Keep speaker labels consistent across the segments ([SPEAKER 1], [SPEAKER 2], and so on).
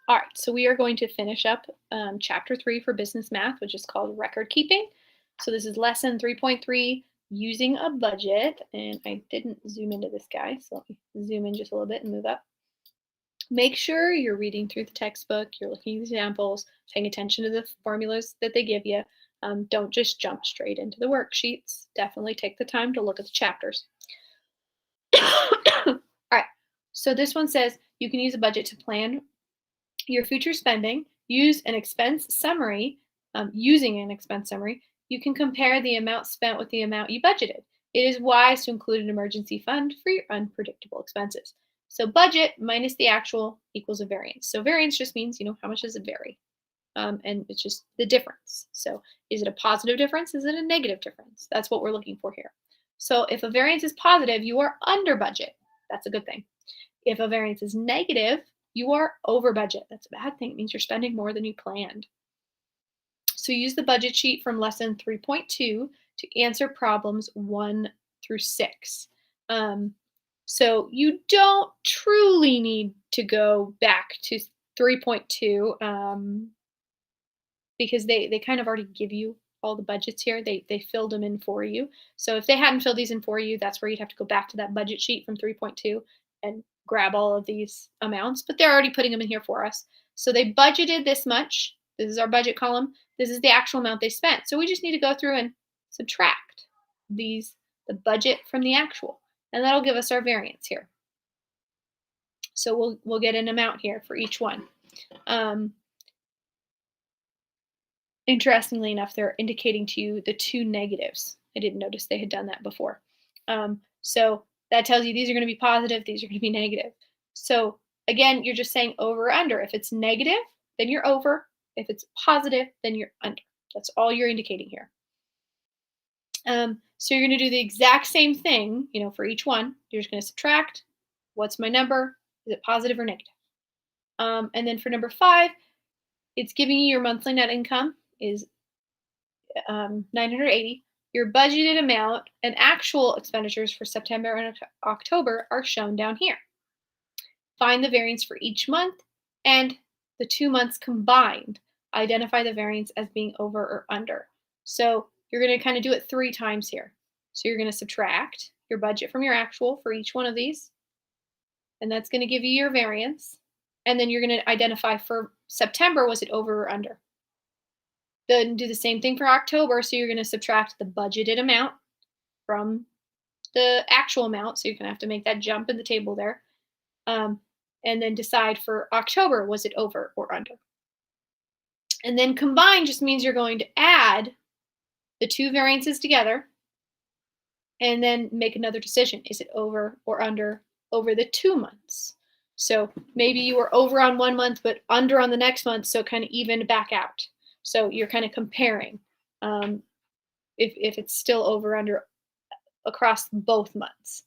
[SPEAKER 1] All right, so we are going to finish up chapter 3 for business math, which is called record keeping. So this is lesson 3.3, using a budget. And I didn't zoom into this guy, so let me zoom in just a little bit and move up. Make sure you're reading through the textbook, you're looking at examples, paying attention to the formulas that they give you. Don't just jump straight into the worksheets. Definitely take the time to look at the chapters. All right, so this one says you can use a budget to plan your future spending. Use an expense summary. Using an expense summary, you can compare the amount spent with the amount you budgeted. It is wise to include an emergency fund for your unpredictable expenses. So budget minus the actual equals a variance. So variance just means, how much does it vary? And it's just the difference. So is it a positive difference? Is it a negative difference? That's what we're looking for here. So if a variance is positive, you are under budget. That's a good thing. If a variance is negative, you are over budget. That's a bad thing. It means you're spending more than you planned. So use the budget sheet from lesson 3.2 to answer problems 1 through 6. So you don't truly need to go back to 3.2 because they kind of already give you all the budgets here. They filled them in for you. So if they hadn't filled these in for you, that's where you'd have to go back to that budget sheet from 3.2 and grab all of these amounts, but they're already putting them in here for us. So they budgeted this much. This is our budget column. This is the actual amount they spent. So we just need to go through and subtract the budget from the actual, and that'll give us our variance here. So we'll get an amount here for each one. Interestingly enough, they're indicating to you the two negatives. I didn't notice they had done that before. So that tells you these are going to be positive, these are going to be negative. So again, you're just saying over or under. If it's negative, then you're over. If it's positive, then you're under. That's all you're indicating here. So you're going to do the exact same thing, for each one. You're just going to subtract. What's my number? Is it positive or negative? And then for number 5, it's giving you your monthly net income is 980. Your budgeted amount and actual expenditures for September and October are shown down here. Find the variance for each month and the 2 months combined. Identify the variance as being over or under. So you're going to kind of do it 3 times here. So you're going to subtract your budget from your actual for each one of these, and that's going to give you your variance. And then you're going to identify for September, was it over or under? Then do the same thing for October. So you're going to subtract the budgeted amount from the actual amount. So you're going to have to make that jump in the table there. And then decide for October, was it over or under? And then combine just means you're going to add the 2 variances together and then make another decision. Is it over or under over the 2 months? So maybe you were over on 1 month, but under on the next month, so kind of even back out. So you're kind of comparing if it's still over or under across both months.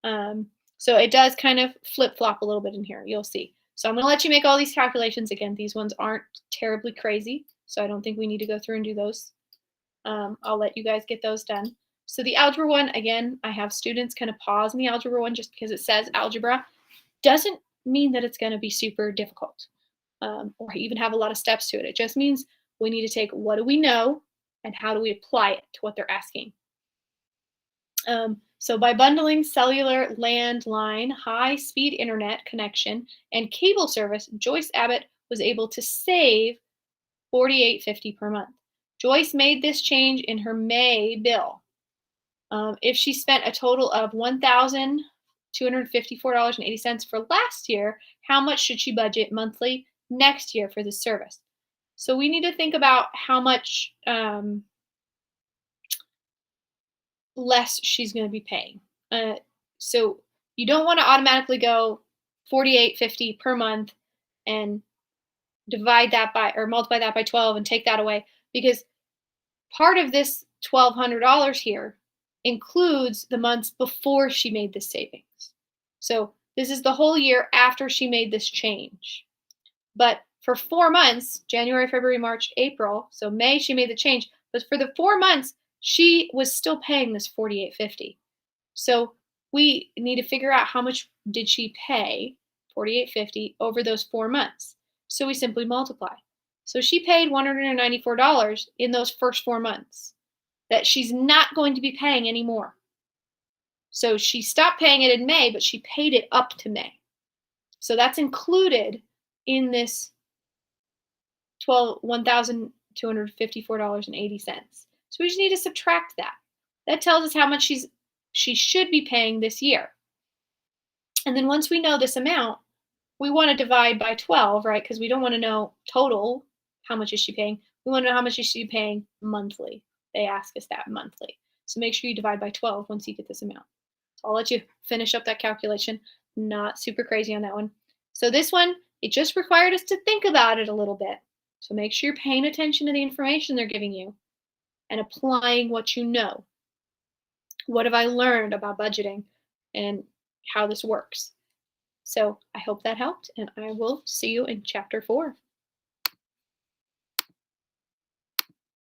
[SPEAKER 1] So it does kind of flip-flop a little bit in here, you'll see. So I'm going to let you make all these calculations. Again, these ones aren't terribly crazy, so I don't think we need to go through and do those. I'll let you guys get those done. So the algebra one, again, I have students kind of pause in the algebra one just because it says algebra. Doesn't mean that it's going to be super difficult or even have a lot of steps to it. It just means we need to take what do we know and how do we apply it to what they're asking. So by bundling cellular, landline, high-speed internet connection, and cable service, Joyce Abbott was able to save $48.50 per month. Joyce made this change in her May bill. If she spent a total of $1,254.80 for last year, how much should she budget monthly next year for this service? So we need to think about how much less she's going to be paying. So you don't want to automatically go $48.50 per month and divide that by or multiply that by 12 and take that away, because part of this $1,200 here includes the months before she made this savings. So this is the whole year after she made this change. But for 4 months, January, February, March, April, so May she made the change, but for the 4 months, she was still paying this $48.50. So we need to figure out how much did she pay, $48.50, over those 4 months. So we simply multiply. So she paid $194 in those first 4 months that she's not going to be paying anymore. So she stopped paying it in May, but she paid it up to May. So that's included in this $1,254.80. So we just need to subtract that. That tells us how much she should be paying this year. And then once we know this amount, we want to divide by 12, right? Because we don't want to know total how much is she paying. We want to know how much is she paying monthly. They ask us that monthly. So make sure you divide by 12 once you get this amount. So I'll let you finish up that calculation. Not super crazy on that one. So this one, it just required us to think about it a little bit. So make sure you're paying attention to the information they're giving you and applying what you know. What have I learned about budgeting and how this works? So I hope that helped, and I will see you in chapter 4.